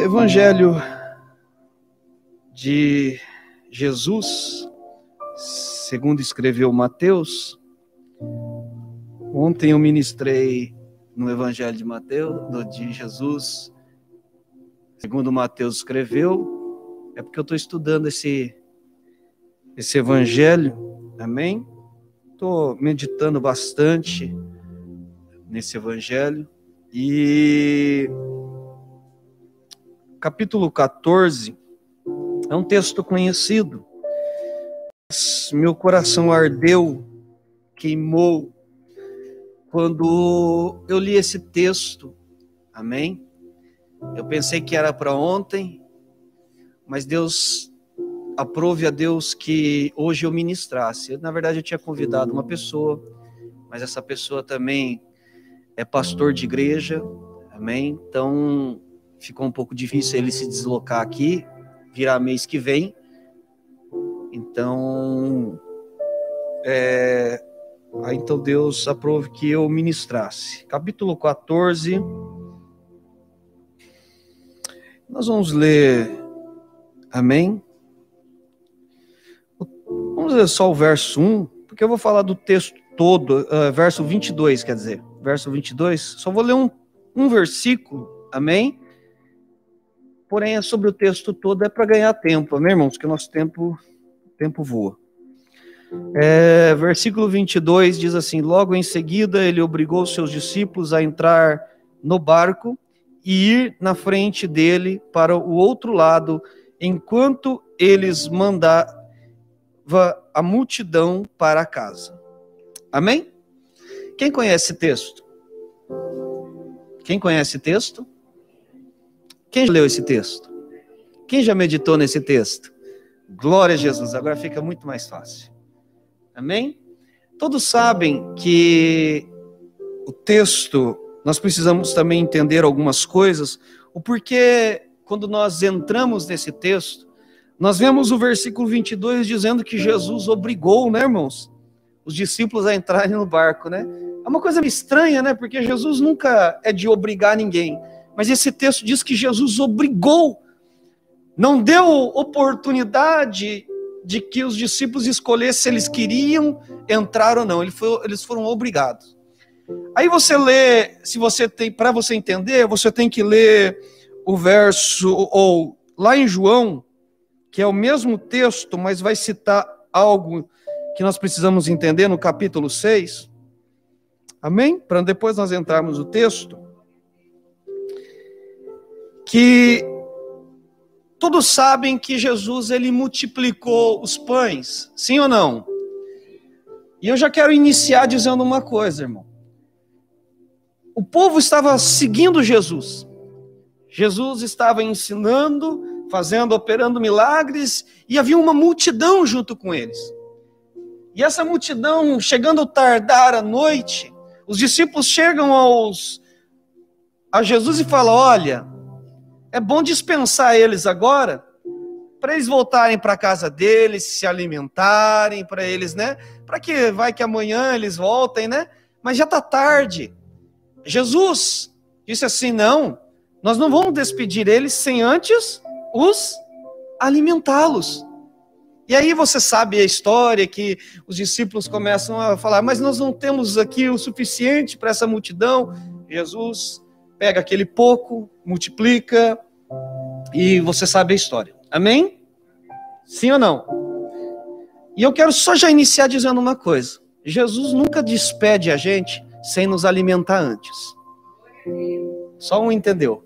Evangelho de Jesus, segundo escreveu Mateus. Ontem eu ministrei no Evangelho de Mateus, de Jesus, segundo Mateus escreveu. É porque eu estou estudando esse Evangelho, amém? Estou meditando bastante nesse Evangelho. E capítulo 14 é um texto conhecido. Meu coração ardeu, queimou, quando eu li esse texto, amém? Eu pensei que era para ontem, mas Deus, aprove a Deus que hoje eu ministrasse. Na verdade, eu tinha convidado uma pessoa, mas essa pessoa também é pastor de igreja, amém? Então, ficou um pouco difícil ele se deslocar aqui, virá mês que vem. Então, então Deus aprove que eu ministrasse. Capítulo 14. Nós vamos ler, amém? Vamos ler só o verso 1, porque eu vou falar do texto todo, verso 22, quer dizer, verso 22. Só vou ler um versículo, amém? Porém, é sobre o texto todo, é para ganhar tempo, amém, irmãos? Porque o nosso tempo voa. Versículo 22 diz assim: logo em seguida ele obrigou seus discípulos a entrar no barco e ir na frente dele para o outro lado, enquanto eles mandavam a multidão para casa. Amém? Quem conhece esse texto? Quem conhece o texto? Quem já leu esse texto? Quem já meditou nesse texto? Glória a Jesus, agora fica muito mais fácil. Amém? Todos sabem que o texto, nós precisamos também entender algumas coisas, o porquê, quando nós entramos nesse texto, nós vemos o versículo 22 dizendo que Jesus obrigou, né, irmãos, os discípulos a entrarem no barco, né? É uma coisa meio estranha, né? Porque Jesus nunca é de obrigar ninguém. Mas esse texto diz que Jesus obrigou, não deu oportunidade de que os discípulos escolhessem se eles queriam entrar ou não. Eles foram obrigados. Aí você lê, para você entender, você tem que ler o verso, ou lá em João, que é o mesmo texto, mas vai citar algo que nós precisamos entender no capítulo 6. Amém? Para depois nós entrarmos no texto. Que todos sabem que Jesus, ele multiplicou os pães, sim ou não? E eu já quero iniciar dizendo uma coisa, irmão. O povo estava seguindo Jesus. Jesus estava ensinando, operando milagres, e havia uma multidão junto com eles. E essa multidão, chegando tardar à noite, os discípulos chegam a Jesus e falam: olha, é bom dispensar eles agora, para eles voltarem para a casa deles, se alimentarem, para eles, né? Para que vai que amanhã eles voltem, né? Mas já está tarde. Jesus disse assim: não, nós não vamos despedir eles sem antes os alimentá-los. E aí você sabe a história que os discípulos começam a falar: mas nós não temos aqui o suficiente para essa multidão. Jesus pega aquele pouco, multiplica, e você sabe a história. Amém? Sim ou não? E eu quero só já iniciar dizendo uma coisa: Jesus nunca despede a gente sem nos alimentar antes. Só um entendeu?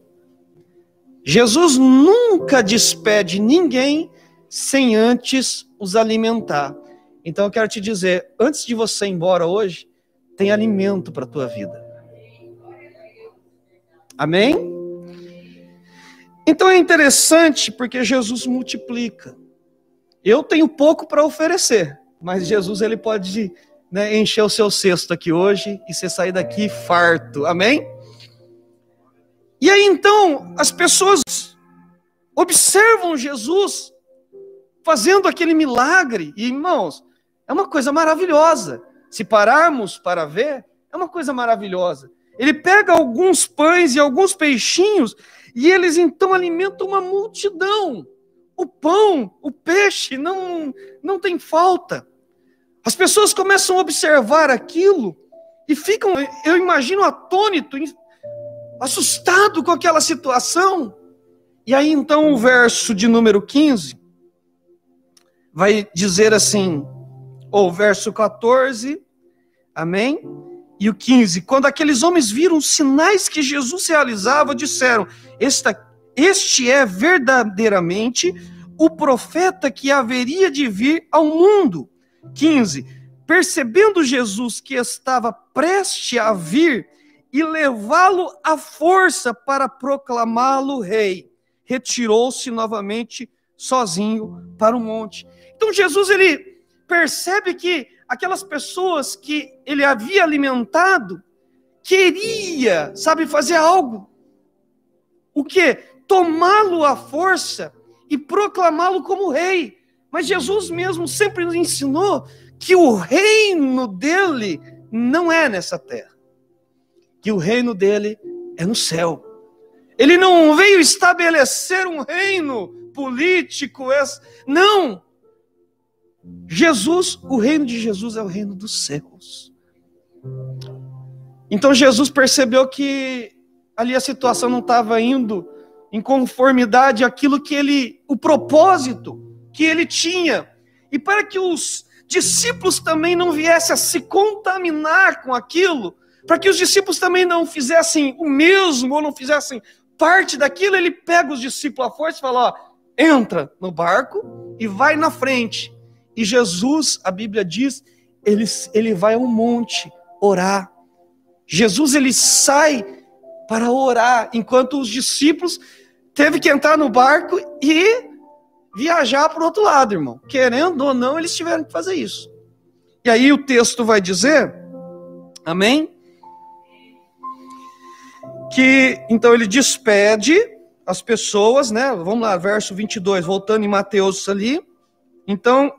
Jesus nunca despede ninguém sem antes os alimentar. Então eu quero te dizer, antes de você ir embora hoje, tem alimento para a tua vida. Amém? Então é interessante porque Jesus multiplica. Eu tenho pouco para oferecer, mas Jesus, ele pode, né, encher o seu cesto aqui hoje e você sair daqui farto. Amém? E aí então as pessoas observam Jesus fazendo aquele milagre. E irmãos, é uma coisa maravilhosa. Se pararmos para ver, é É uma coisa maravilhosa. Ele pega alguns pães e alguns peixinhos e eles então alimentam uma multidão. O pão, o peixe não tem falta. As pessoas começam a observar aquilo e ficam, eu imagino, atônito, assustado com aquela situação. E aí então o verso de número 15 vai dizer assim, ou verso 14, amém? E o 15, quando aqueles homens viram os sinais que Jesus realizava, disseram, este é verdadeiramente o profeta que haveria de vir ao mundo. 15, percebendo Jesus que estava prestes a vir e levá-lo à força para proclamá-lo rei, retirou-se novamente sozinho para o monte. Então Jesus, ele percebe que aquelas pessoas que ele havia alimentado, queria, fazer algo. O quê? Tomá-lo à força e proclamá-lo como rei. Mas Jesus mesmo sempre nos ensinou que o reino dele não é nessa terra. Que o reino dele é no céu. Ele não veio estabelecer um reino político. Não! Jesus, o reino de Jesus é o reino dos céus. Então Jesus percebeu que ali a situação não estava indo em conformidade àquilo que o propósito que ele tinha. E para que os discípulos também não viessem a se contaminar com aquilo, para que os discípulos também não fizessem o mesmo, ou não fizessem parte daquilo, ele pega os discípulos à força e fala, entra no barco e vai na frente. E Jesus, a Bíblia diz, ele vai ao monte orar. Jesus, ele sai para orar, enquanto os discípulos teve que entrar no barco e viajar para o outro lado, irmão. Querendo ou não, eles tiveram que fazer isso. E aí o texto vai dizer, amém? Que, então, ele despede as pessoas, né? Vamos lá, verso 22, voltando em Mateus ali. Então,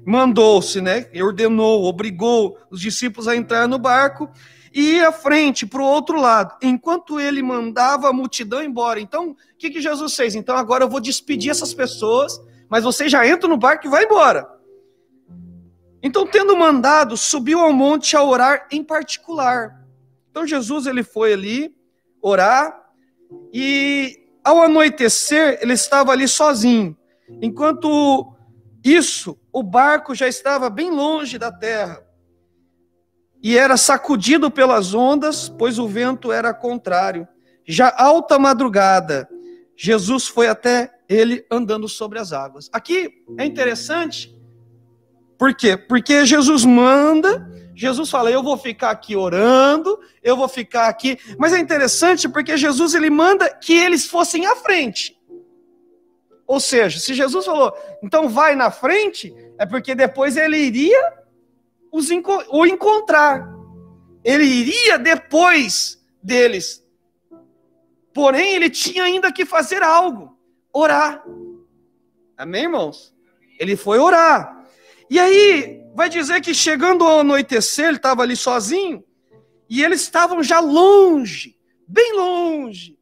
mandou-se, né? Ordenou, obrigou os discípulos a entrar no barco e ir à frente, para o outro lado, enquanto ele mandava a multidão embora. Então, o que Jesus fez? Então, agora eu vou despedir essas pessoas, mas você já entra no barco e vai embora. Então, tendo mandado, subiu ao monte a orar em particular. Então, Jesus, ele foi ali orar e, ao anoitecer, ele estava ali sozinho. Enquanto isso, o barco já estava bem longe da terra e era sacudido pelas ondas, pois o vento era contrário. Já alta madrugada, Jesus foi até ele andando sobre as águas. Aqui é interessante, por quê? Porque Jesus manda, Jesus fala, eu vou ficar aqui orando, eu vou ficar aqui, mas é interessante porque Jesus, ele manda que eles fossem à frente. Ou seja, se Jesus falou, então vai na frente, é porque depois ele iria o encontrar. Ele iria depois deles. Porém, ele tinha ainda que fazer algo. Orar. Amém, irmãos? Ele foi orar. E aí, vai dizer que chegando ao anoitecer, ele estava ali sozinho, e eles estavam já longe, bem longe.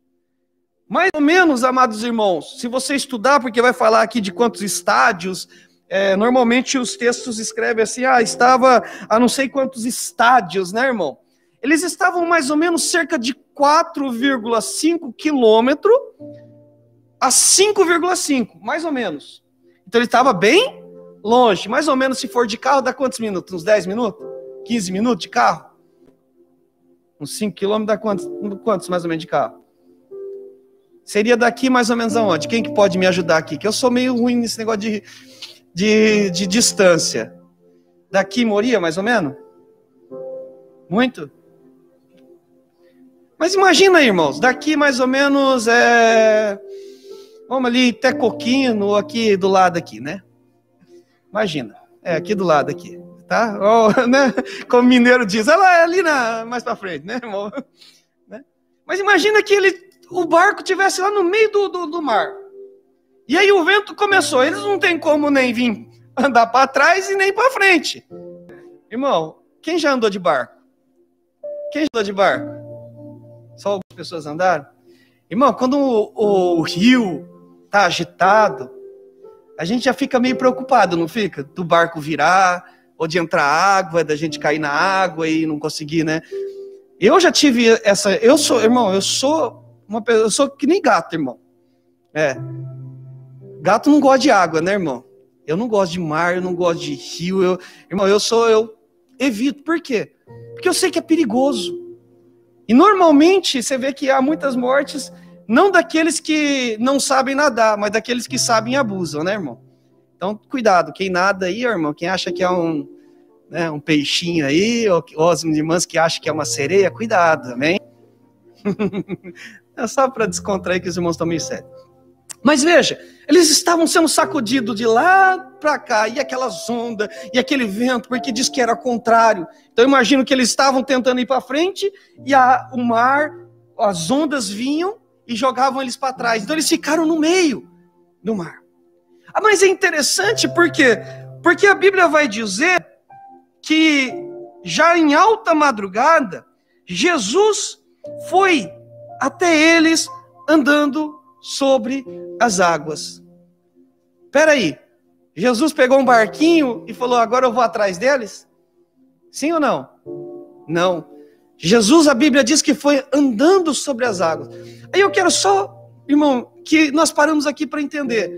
Mais ou menos, amados irmãos, se você estudar, porque vai falar aqui de quantos estádios, normalmente os textos escrevem assim, estava a não sei quantos estádios, né, irmão? Eles estavam mais ou menos cerca de 4,5 quilômetros a 5,5, mais ou menos. Então ele estava bem longe, mais ou menos, se for de carro, dá quantos minutos? Uns 10 minutos? 15 minutos de carro? Uns 5 quilômetros dá quantos mais ou menos de carro? Seria daqui mais ou menos aonde? Quem que pode me ajudar aqui? Que eu sou meio ruim nesse negócio de distância. Daqui Moria, mais ou menos? Muito? Mas imagina aí, irmãos, daqui mais ou menos vamos ali, Tecoquino, aqui do lado aqui, né? Imagina, aqui do lado aqui, tá? Né? Como mineiro diz, ela é ali mais pra frente, né, irmão? Né? Mas imagina que o barco estivesse lá no meio do mar. E aí o vento começou. Eles não tem como nem vir andar para trás e nem para frente. Irmão, quem já andou de barco? Quem andou de barco? Só algumas pessoas andaram? Irmão, quando o rio está agitado, a gente já fica meio preocupado, não fica? Do barco virar, ou de entrar água, da gente cair na água e não conseguir, né? Eu já tive essa... Eu sou que nem gato, irmão. Gato não gosta de água, né, irmão? Eu não gosto de mar, eu não gosto de rio. Irmão, eu evito. Por quê? Porque eu sei que é perigoso. E normalmente você vê que há muitas mortes, não daqueles que não sabem nadar, mas daqueles que sabem e abusam, né, irmão? Então, cuidado, quem nada aí, irmão, quem acha que é um peixinho aí, ou as irmãs que acham que é uma sereia, cuidado, amém? É só para descontrair que os irmãos estão meio sérios. Mas veja, eles estavam sendo sacudidos de lá para cá, e aquelas ondas, e aquele vento, porque diz que era contrário. Então eu imagino que eles estavam tentando ir para frente, e o mar, as ondas vinham e jogavam eles para trás. Então eles ficaram no meio do mar. Mas é interessante porque a Bíblia vai dizer que já em alta madrugada, Jesus foi até eles andando sobre as águas. Espera aí, Jesus pegou um barquinho e falou, agora eu vou atrás deles? Sim ou não? Não. Jesus, a Bíblia diz que foi andando sobre as águas. Aí eu quero só, irmão, que nós paramos aqui para entender.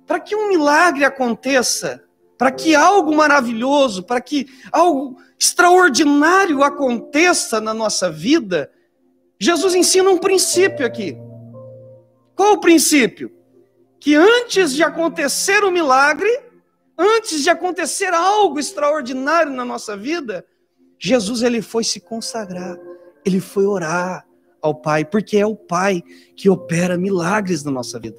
Para que um milagre aconteça, para que algo maravilhoso, para que algo extraordinário aconteça na nossa vida, Jesus ensina um princípio aqui. Qual o princípio? Que antes de acontecer o milagre, antes de acontecer algo extraordinário na nossa vida, Jesus ele foi se consagrar, ele foi orar ao Pai, porque é o Pai que opera milagres na nossa vida.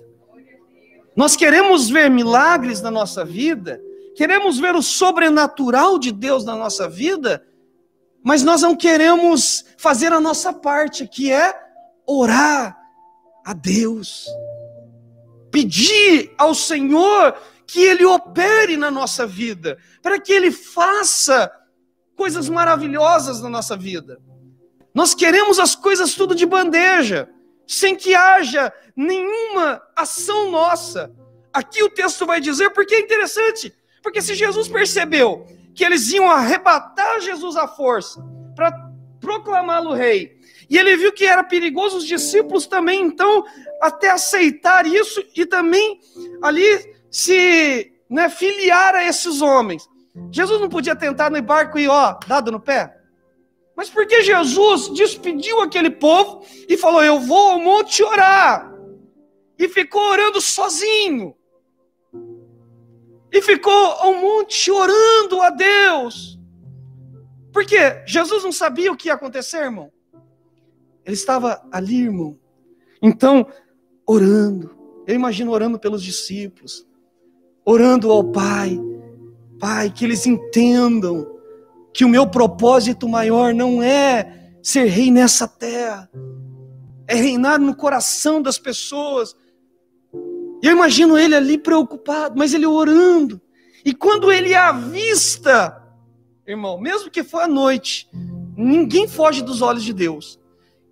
Nós queremos ver milagres na nossa vida, queremos ver o sobrenatural de Deus na nossa vida, mas nós não queremos fazer a nossa parte, que é orar a Deus, pedir ao Senhor que Ele opere na nossa vida, para que Ele faça coisas maravilhosas na nossa vida. Nós queremos as coisas tudo de bandeja, sem que haja nenhuma ação nossa. Aqui o texto vai dizer, porque é interessante, porque se Jesus percebeu que eles iam arrebatar Jesus à força, para proclamá-lo rei, e ele viu que era perigoso, os discípulos também, então, até aceitar isso, e também ali se filiar a esses homens. Jesus não podia tentar no barco e, dado no pé? Mas por que Jesus despediu aquele povo e falou, eu vou ao monte orar? E ficou orando sozinho. E ficou ao monte orando a Deus. Por quê? Jesus não sabia o que ia acontecer, irmão. Ele estava ali, irmão. Então, orando. Eu imagino orando pelos discípulos. Orando ao Pai. Pai, que eles entendam que o meu propósito maior não é ser rei nessa terra. É reinar no coração das pessoas. Eu imagino ele ali preocupado, mas ele orando. E quando ele avista, irmão, mesmo que for à noite, ninguém foge dos olhos de Deus.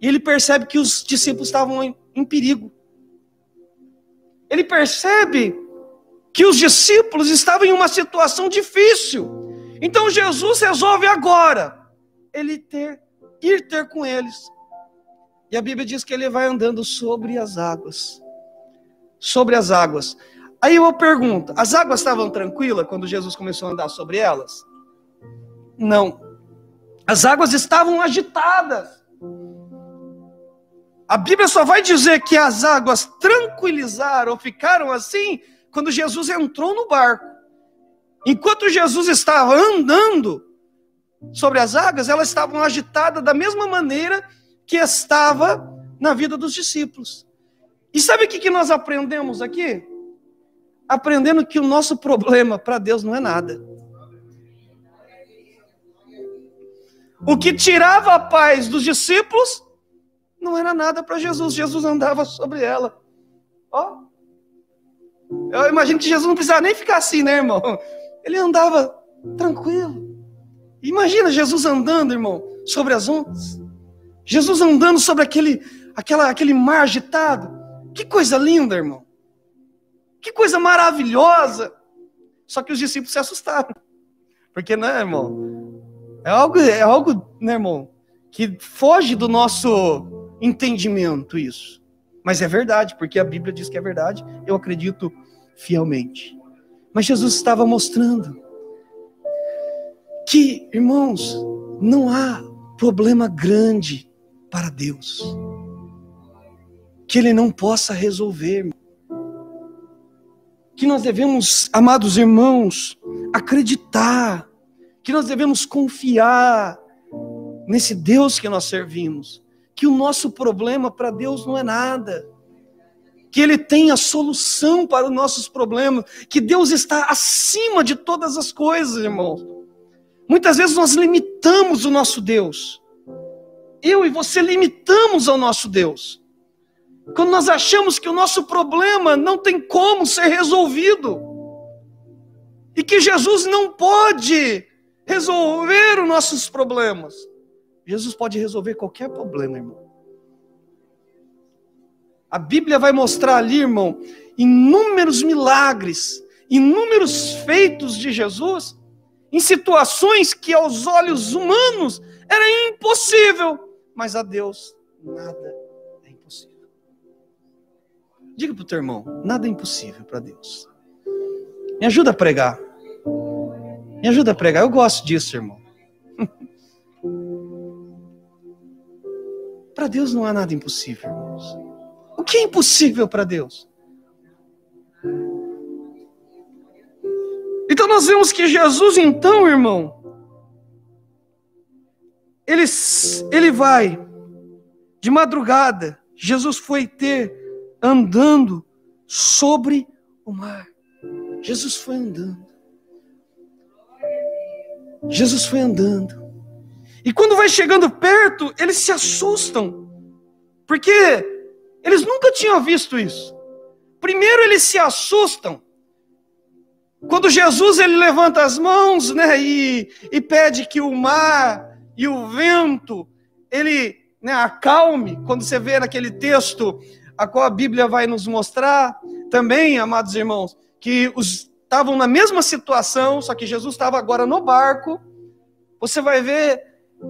E ele percebe que os discípulos estavam em perigo. Ele percebe que os discípulos estavam em uma situação difícil. Então Jesus resolve agora ir ter com eles. E a Bíblia diz que ele vai andando sobre as águas. Sobre as águas. Aí eu pergunto, as águas estavam tranquilas quando Jesus começou a andar sobre elas? Não. As águas estavam agitadas. A Bíblia só vai dizer que as águas tranquilizaram, ou ficaram assim, quando Jesus entrou no barco. Enquanto Jesus estava andando sobre as águas, elas estavam agitadas da mesma maneira que estava na vida dos discípulos. E sabe o que nós aprendemos aqui? Aprendendo que o nosso problema para Deus não é nada. O que tirava a paz dos discípulos não era nada para Jesus. Jesus andava sobre ela. Eu imagino que Jesus não precisava nem ficar assim, né, irmão? Ele andava tranquilo. Imagina Jesus andando, irmão, sobre as ondas. Jesus andando sobre aquele mar agitado. Que coisa linda, irmão. Que coisa maravilhosa. Só que os discípulos se assustaram. Porque, né, irmão? É algo, né, irmão, que foge do nosso entendimento isso. Mas é verdade, porque a Bíblia diz que é verdade. Eu acredito fielmente. Mas Jesus estava mostrando que, irmãos, não há problema grande para Deus que Ele não possa resolver. Que nós devemos, amados irmãos, acreditar, que nós devemos confiar nesse Deus que nós servimos, que o nosso problema para Deus não é nada, que Ele tem a solução para os nossos problemas, que Deus está acima de todas as coisas, irmãos. Muitas vezes nós limitamos o nosso Deus, eu e você limitamos ao nosso Deus, quando nós achamos que o nosso problema não tem como ser resolvido, e que Jesus não pode resolver os nossos problemas. Jesus pode resolver qualquer problema, irmão. A Bíblia vai mostrar ali, irmão, inúmeros milagres, inúmeros feitos de Jesus, em situações que aos olhos humanos era impossível, mas a Deus nada é impossível. Diga para o teu irmão, nada é impossível para Deus. Me ajuda a pregar. Me ajuda a pregar, eu gosto disso, irmão. Para Deus não há nada impossível, irmãos. O que é impossível para Deus? Então nós vemos que Jesus, então, irmão, ele vai de madrugada. Jesus foi ter andando sobre o mar. Jesus foi andando. Jesus foi andando. E quando vai chegando perto, eles se assustam, porque eles nunca tinham visto isso. Primeiro eles se assustam quando Jesus ele levanta as mãos, né, e pede que o mar e o vento ele, né, acalme. Quando você vê naquele texto a qual a Bíblia vai nos mostrar também, amados irmãos, que estavam na mesma situação, só que Jesus estava agora no barco. Você vai ver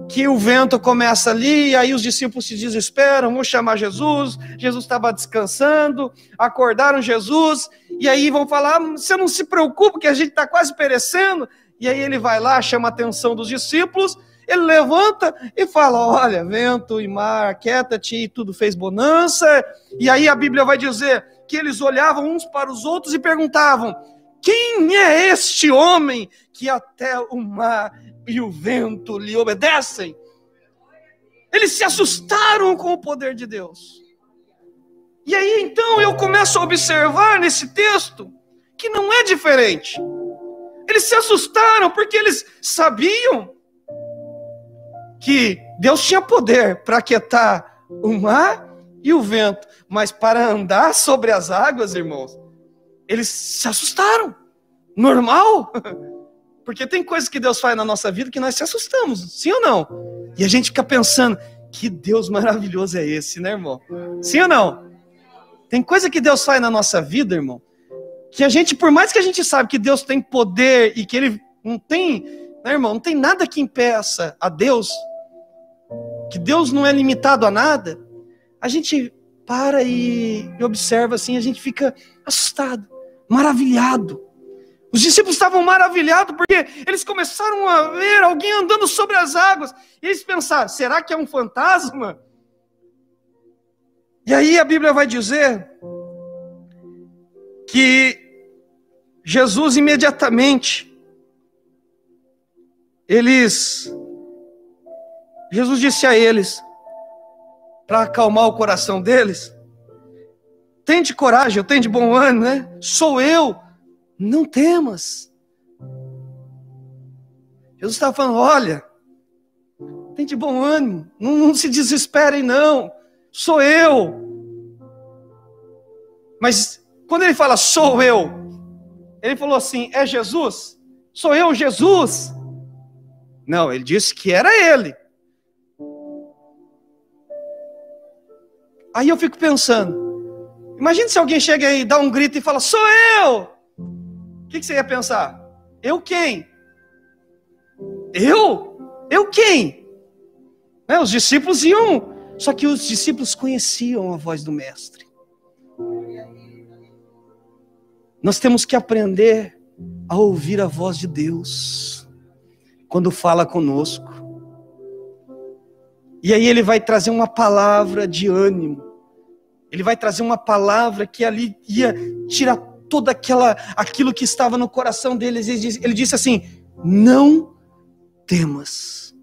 que o vento começa ali, e aí os discípulos se desesperam, vão chamar Jesus. Jesus estava descansando, acordaram Jesus, e aí vão falar, você não se preocupa que a gente está quase perecendo. E aí ele vai lá, chama a atenção dos discípulos, ele levanta e fala, olha, vento e mar, aquieta-te, e tudo fez bonança. E aí a Bíblia vai dizer que eles olhavam uns para os outros e perguntavam, quem é este homem que até o mar e o vento lhe obedecem? Eles se assustaram com o poder de Deus. E aí então eu começo a observar nesse texto que não é diferente. Eles se assustaram porque eles sabiam que Deus tinha poder para aquietar o mar e o vento, mas para andar sobre as águas, irmãos, eles se assustaram. Normal? Porque tem coisas que Deus faz na nossa vida que nós se assustamos, sim ou não? E a gente fica pensando, que Deus maravilhoso é esse, né, irmão? Sim ou não? Tem coisa que Deus faz na nossa vida, irmão, que a gente, por mais que a gente sabe que Deus tem poder e que Ele não tem, né, irmão, não tem nada que impeça a Deus, que Deus não é limitado a nada, a gente para e observa assim, a gente fica assustado, maravilhado. Os discípulos estavam maravilhados porque eles começaram a ver alguém andando sobre as águas. E eles pensaram, será que é um fantasma? E aí a Bíblia vai dizer que Jesus imediatamente, Jesus disse a eles, para acalmar o coração deles, tende coragem, eu tenho de bom ânimo, né? Sou eu. Não temas. Jesus estava falando, olha, tem de bom ânimo, não se desesperem não, sou eu. Mas quando ele fala sou eu, ele falou assim, é Jesus? Sou eu, Jesus? Não, ele disse que era ele. Aí eu fico pensando, imagina se alguém chega aí, dá um grito e fala, sou eu! O que você ia pensar? Eu quem? Eu? Eu quem? Né? Os discípulos iam, só que os discípulos conheciam a voz do Mestre. Nós temos que aprender a ouvir a voz de Deus quando fala conosco. E aí ele vai trazer uma palavra de ânimo. Ele vai trazer uma palavra que ali ia tirar toda aquilo que estava no coração deles. Ele disse assim: não temas.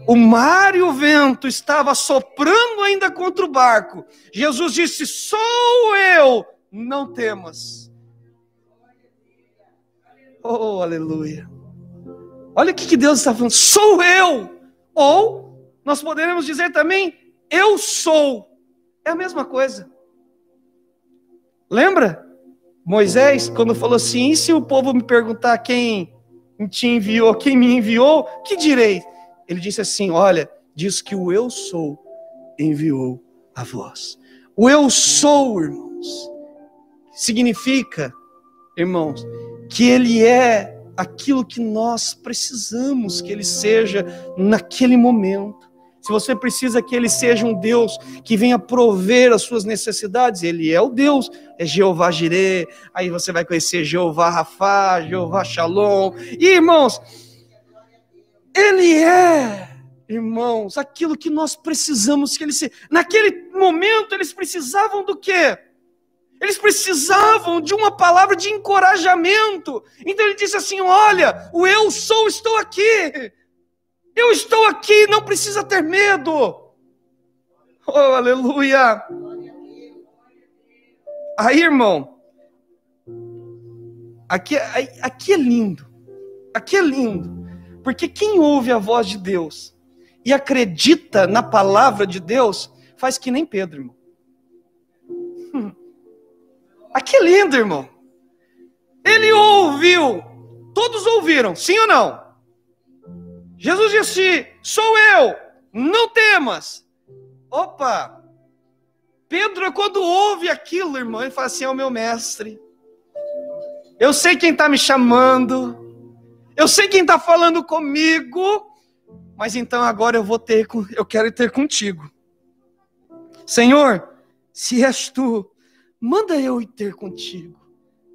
O mar e o vento estavam soprando ainda contra o barco. Jesus disse: sou eu, não temas. Oh, aleluia. Olha o que Deus está falando, sou eu. Ou, nós poderemos dizer também, eu sou. É a mesma coisa. Lembra? Moisés, quando falou assim, e se o povo me perguntar quem te enviou, quem me enviou, que direi? Ele disse assim, olha, diz que o eu sou enviou a vós. O eu sou, irmãos, significa, irmãos, que ele é aquilo que nós precisamos que ele seja naquele momento. Se você precisa que ele seja um Deus que venha prover as suas necessidades, ele é o Deus, é Jeová Jireh, aí você vai conhecer Jeová Rafá, Jeová Shalom, e irmãos, ele é, irmãos, aquilo que nós precisamos que ele seja. Naquele momento eles precisavam do quê? Eles precisavam de uma palavra de encorajamento. Então ele disse assim, olha, o eu sou, estou aqui. Eu estou aqui, não precisa ter medo. Oh, aleluia. Aí, irmão, aqui é lindo. Aqui é lindo. Porque quem ouve a voz de Deus e acredita na palavra de Deus, faz que nem Pedro, irmão. Aqui é lindo, irmão. Ele ouviu. Todos ouviram, sim ou não? Jesus disse, sou eu, não temas. Opa! Pedro, quando ouve aquilo, irmão, ele fala assim, é o meu mestre. Eu sei quem está me chamando. Eu sei quem está falando comigo. Mas então agora eu quero ter contigo. Senhor, se és tu, manda eu ir ter contigo.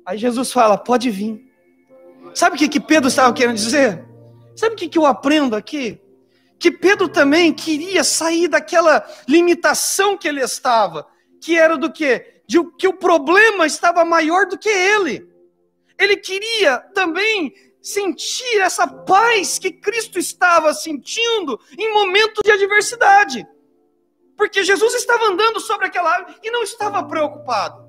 Aí Jesus fala, pode vir. Sabe o que Pedro estava querendo dizer? Sabe o que eu aprendo aqui? Que Pedro também queria sair daquela limitação que ele estava. Que era do quê? De que o problema estava maior do que ele. Ele queria também sentir essa paz que Cristo estava sentindo em momentos de adversidade. Porque Jesus estava andando sobre aquela água e não estava preocupado.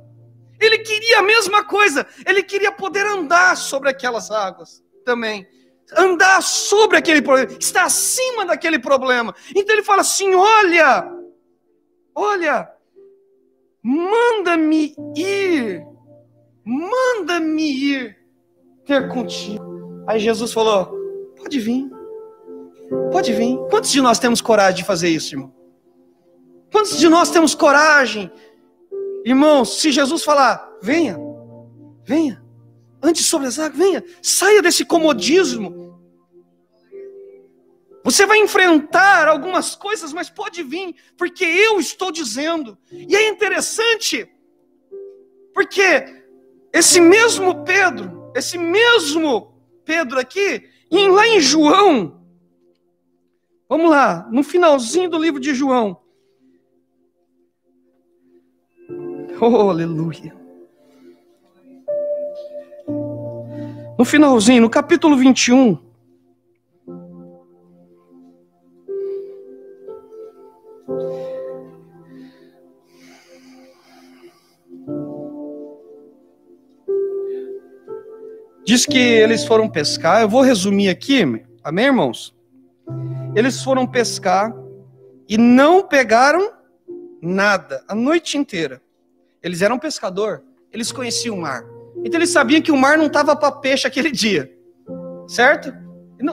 Ele queria a mesma coisa. Ele queria poder andar sobre aquelas águas também. Andar sobre aquele problema. Estar acima daquele problema. Então ele fala assim, olha, manda-me ir ter contigo. Aí Jesus falou, pode vir. Quantos de nós temos coragem de fazer isso, irmão? Quantos de nós temos coragem? Irmãos, se Jesus falar, venha, ande sobre as águas, venha, saia desse comodismo. Você vai enfrentar algumas coisas, mas pode vir, porque eu estou dizendo. E é interessante, porque esse mesmo Pedro aqui, lá em João, vamos lá, no finalzinho do livro de João. Oh, aleluia. No finalzinho, no capítulo 21. Diz que eles foram pescar. Eu vou resumir aqui, amém, irmãos? Eles foram pescar e não pegaram nada a noite inteira. Eles eram pescador, eles conheciam o mar. Então eles sabiam que o mar não estava para peixe aquele dia. Certo?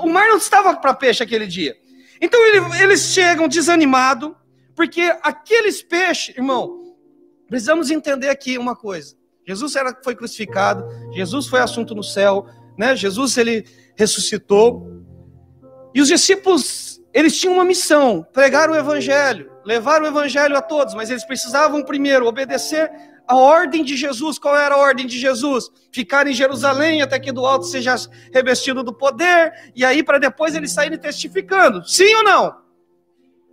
O mar não estava para peixe aquele dia. Então eles chegam desanimados, Porque aqueles peixes, irmão, precisamos entender aqui uma coisa. Jesus foi crucificado, Jesus foi assunto no céu, né? Jesus, ele ressuscitou. E os discípulos, eles tinham uma missão, pregar o evangelho, levar o evangelho a todos, mas eles precisavam primeiro obedecer a ordem de Jesus. Qual era a ordem de Jesus? Ficar em Jerusalém até que do alto seja revestido do poder, e aí para depois eles saírem testificando. Sim ou não?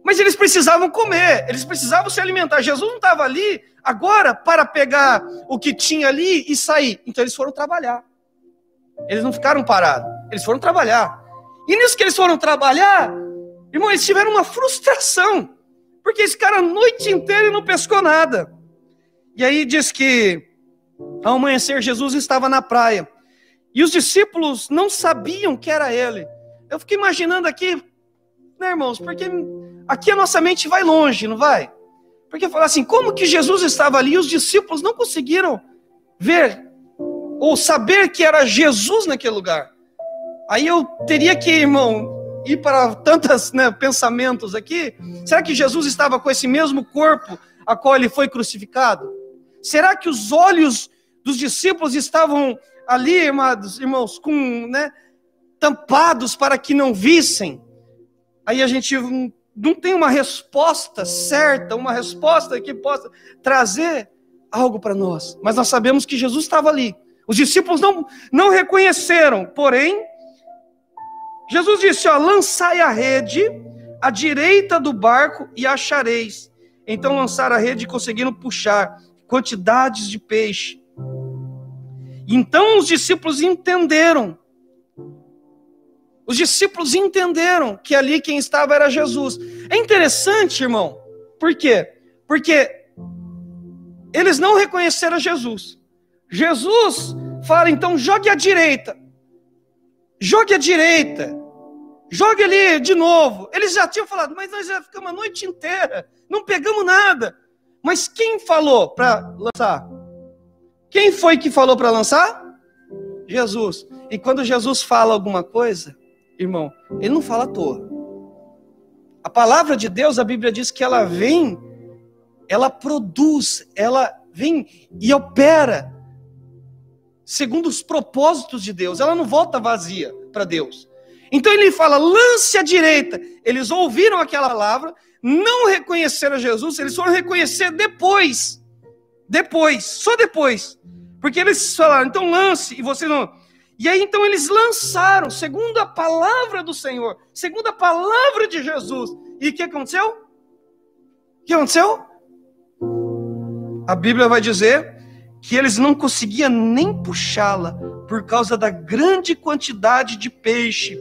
Mas eles precisavam comer, eles precisavam se alimentar. Jesus não estava ali agora para pegar o que tinha ali e sair. Então eles foram trabalhar. Eles não ficaram parados, eles foram trabalhar. E nisso que eles foram trabalhar, irmão, eles tiveram uma frustração, porque eles ficaram a noite inteira e não pescou nada. E aí diz que ao amanhecer Jesus estava na praia, e os discípulos não sabiam que era ele. Eu fiquei imaginando aqui, né, irmãos, porque aqui a nossa mente vai longe, não vai? Porque falar assim, como que Jesus estava ali e os discípulos não conseguiram ver ou saber que era Jesus naquele lugar? Aí eu teria que, irmão, ir para tantos, né, pensamentos aqui. Será que Jesus estava com esse mesmo corpo a qual ele foi crucificado? Será que os olhos dos discípulos estavam ali, irmãos, com, né, tampados para que não vissem? Aí a gente não tem uma resposta certa, uma resposta que possa trazer algo para nós. Mas nós sabemos que Jesus estava ali. Os discípulos não reconheceram, porém, Jesus disse, ó, lançai a rede à direita do barco e achareis. Então lançaram a rede e conseguiram puxar quantidades de peixe. Então os discípulos entenderam. Os discípulos entenderam que ali quem estava era Jesus. É interessante, irmão. Por quê? Porque eles não reconheceram Jesus. Jesus fala, então, jogue à direita. Jogue à direita. Jogue ali de novo. Eles já tinham falado, mas nós já ficamos a noite inteira. Não pegamos nada. Mas quem falou para lançar? Quem foi que falou para lançar? Jesus. E quando Jesus fala alguma coisa, irmão, ele não fala à toa. A palavra de Deus, a Bíblia diz que ela vem, ela produz, ela vem e opera segundo os propósitos de Deus. Ela não volta vazia para Deus. Então ele fala, lance à direita. Eles ouviram aquela palavra, não reconheceram Jesus, eles foram reconhecer depois. Depois, só depois. Porque eles falaram, então lance, e você não... E aí então eles lançaram, segundo a palavra do Senhor, segundo a palavra de Jesus. E o que aconteceu? O que aconteceu? A Bíblia vai dizer que eles não conseguiam nem puxá-la, por causa da grande quantidade de peixe.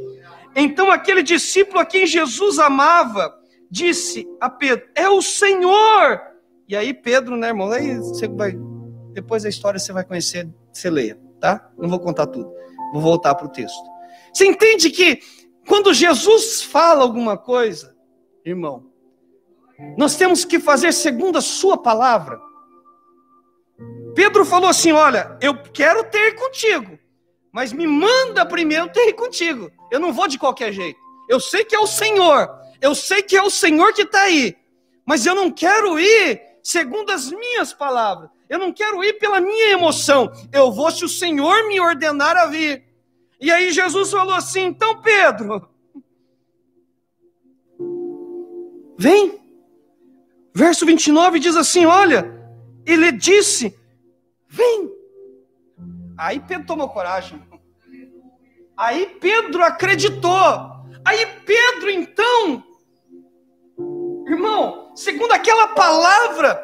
Então aquele discípulo a quem Jesus amava, disse a Pedro, é o Senhor. E aí Pedro, né, irmão, aí você vai, depois da história você vai conhecer, você leia, tá? Não vou contar tudo, vou voltar para o texto. Você entende que quando Jesus fala alguma coisa, irmão, nós temos que fazer segundo a sua palavra. Pedro falou assim, olha, eu quero ter contigo, mas me manda primeiro ter contigo. Eu não vou de qualquer jeito. Eu sei que é o Senhor. Eu sei que é o Senhor que está aí. Mas eu não quero ir segundo as minhas palavras. Eu não quero ir pela minha emoção. Eu vou se o Senhor me ordenar a vir. E aí Jesus falou assim, então Pedro, vem. Verso 29 diz assim, olha, ele disse, vem. Aí Pedro tomou coragem. Aí Pedro acreditou. Aí Pedro, então, irmão, segundo aquela palavra,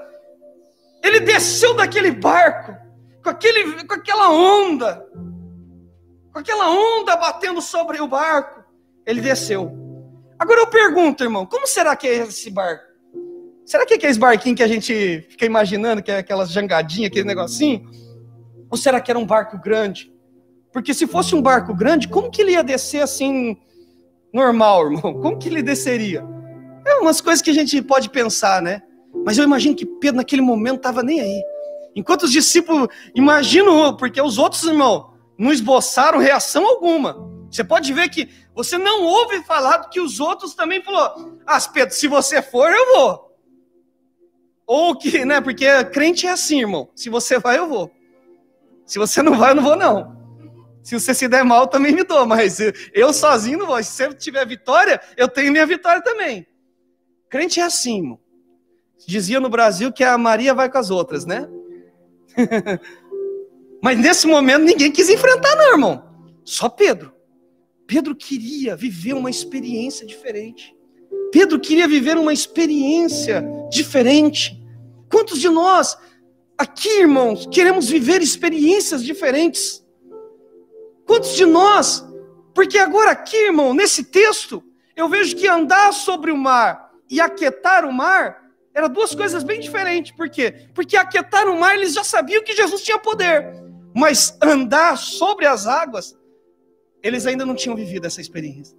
ele desceu daquele barco, com aquela onda batendo sobre o barco, ele desceu. Agora eu pergunto, irmão, como será que é esse barco? Será que é aqueles barquinhos que a gente fica imaginando, que é aquelas jangadinhas, aquele negocinho? Ou será que era um barco grande? Porque se fosse um barco grande, como que ele ia descer assim, normal, irmão? Como que ele desceria? É umas coisas que a gente pode pensar, né? Mas eu imagino que Pedro naquele momento estava nem aí. Enquanto os discípulos, imagino, porque os outros, irmão, não esboçaram reação alguma. Você pode ver que você não ouve falar do que os outros também falou. Ah, Pedro, se você for, eu vou. Ou que, né, porque crente é assim, irmão. Se você vai, eu vou. Se você não vai, eu não vou, não. Se você se der mal, eu também me dou, mas eu sozinho não vou. Se você tiver vitória, eu tenho minha vitória também. Crente é assim, irmão. Dizia no Brasil que a Maria vai com as outras, né? Mas nesse momento ninguém quis enfrentar, não, irmão. Só Pedro. Pedro queria viver uma experiência diferente. Pedro queria viver uma experiência diferente. Quantos de nós aqui, irmãos, queremos viver experiências diferentes? Quantos de nós? Porque agora aqui, irmão, nesse texto, eu vejo que andar sobre o mar e aquietar o mar eram duas coisas bem diferentes. Por quê? Porque aquietar o mar, eles já sabiam que Jesus tinha poder. Mas andar sobre as águas, eles ainda não tinham vivido essa experiência.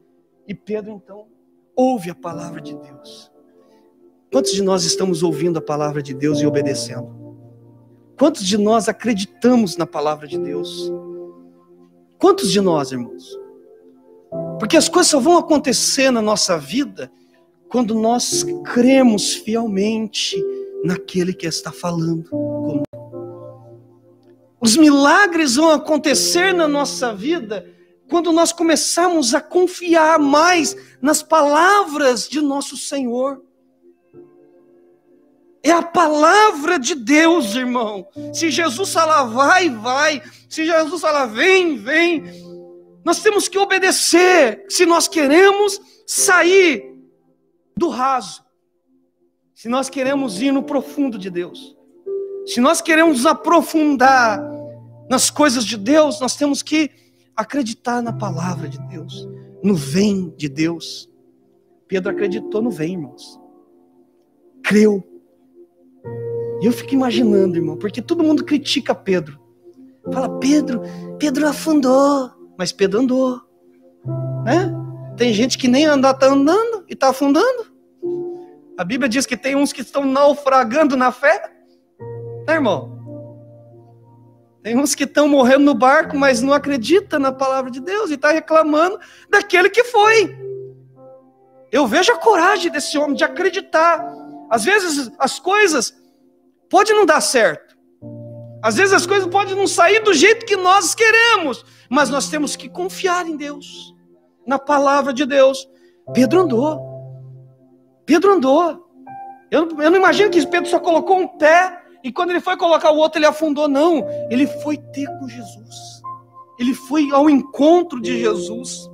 E Pedro, então, ouve a palavra de Deus. Quantos de nós estamos ouvindo a palavra de Deus e obedecendo? Quantos de nós acreditamos na palavra de Deus? Quantos de nós, irmãos? Porque as coisas só vão acontecer na nossa vida quando nós cremos fielmente naquele que está falando. Os milagres vão acontecer na nossa vida quando nós começarmos a confiar mais nas palavras de nosso Senhor. É a palavra de Deus, irmão. Se Jesus falar vai, vai. Se Jesus falar vem, vem. Nós temos que obedecer se nós queremos sair do raso. Se nós queremos ir no profundo de Deus. Se nós queremos aprofundar nas coisas de Deus, nós temos que acreditar na palavra de Deus, no vem de Deus. Pedro acreditou no vem, irmãos. Creu. E eu fico imaginando, irmão, porque todo mundo critica Pedro. Fala, Pedro afundou. Mas Pedro andou. Né? Tem gente que nem andar está andando e está afundando. A Bíblia diz que tem uns que estão naufragando na fé. Né, irmão? Tem uns que estão morrendo no barco, mas não acreditam na palavra de Deus e está reclamando daquele que foi. Eu vejo a coragem desse homem de acreditar. Às vezes as coisas podem não dar certo. Às vezes as coisas podem não sair do jeito que nós queremos. Mas nós temos que confiar em Deus. Na palavra de Deus. Pedro andou. Pedro andou. Eu não imagino que Pedro só colocou um pé e quando ele foi colocar o outro ele afundou. Não. Ele foi ter com Jesus. Ele foi ao encontro de Jesus.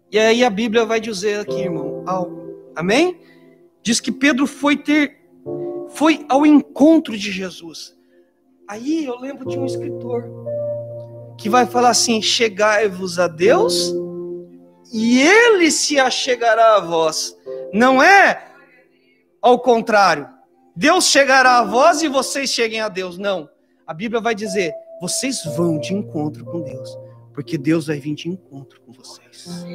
E aí a Bíblia vai dizer aqui, irmão, algo. Amém? Diz que Pedro foi ao encontro de Jesus. Aí eu lembro de um escritor que vai falar assim: chegai-vos a Deus e Ele se achegará a vós. Não é ao contrário. Deus chegará a vós e vocês cheguem a Deus. Não. A Bíblia vai dizer: vocês vão de encontro com Deus, porque Deus vai vir de encontro com vocês.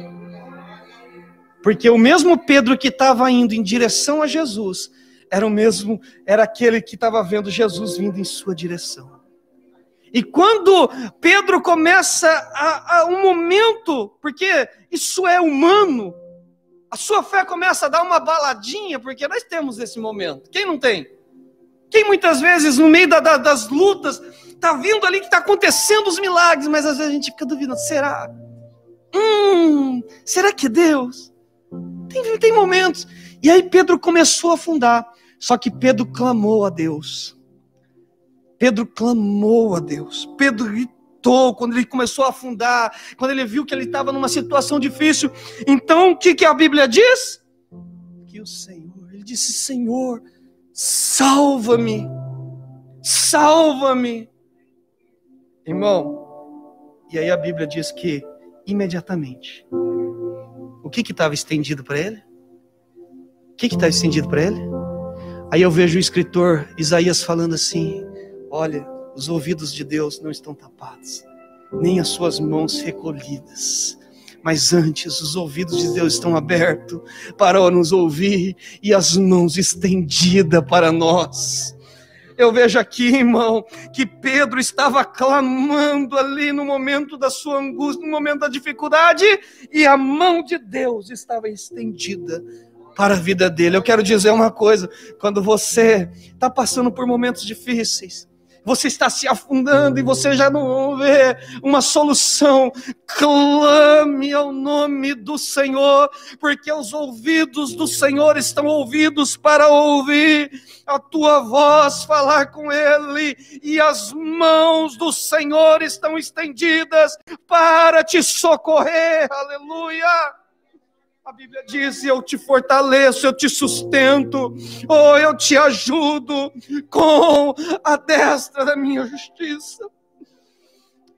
Porque o mesmo Pedro que estava indo em direção a Jesus era aquele que estava vendo Jesus vindo em sua direção. E quando Pedro começa a um momento, porque isso é humano, a sua fé começa a dar uma baladinha, porque nós temos esse momento. Quem não tem? Quem muitas vezes no meio das lutas está vindo ali que está acontecendo os milagres, mas às vezes a gente fica duvidando, será? Será que é Deus? Tem momentos. E aí Pedro começou a afundar. Só que Pedro clamou a Deus. Pedro clamou a Deus. Pedro gritou quando ele começou a afundar. Quando ele viu que ele estava numa situação difícil. Então, o que a Bíblia diz? Que o Senhor, ele disse: Senhor, salva-me. Salva-me. Irmão, e aí a Bíblia diz que imediatamente, o que estava estendido para ele? O que estava estendido para ele? Aí eu vejo o escritor Isaías falando assim: olha, os ouvidos de Deus não estão tapados, nem as suas mãos recolhidas, mas antes os ouvidos de Deus estão abertos para nos ouvir e as mãos estendidas para nós. Eu vejo aqui, irmão, que Pedro estava clamando ali no momento da sua angústia, no momento da dificuldade, e a mão de Deus estava estendida para a vida dele. Eu quero dizer uma coisa: quando você está passando por momentos difíceis, você está se afundando e você já não vê uma solução, clame ao nome do Senhor, porque os ouvidos do Senhor estão ouvidos para ouvir a tua voz, falar com Ele, e as mãos do Senhor estão estendidas para te socorrer. Aleluia! A Bíblia diz: eu te fortaleço, eu te sustento, eu te ajudo com a destra da minha justiça.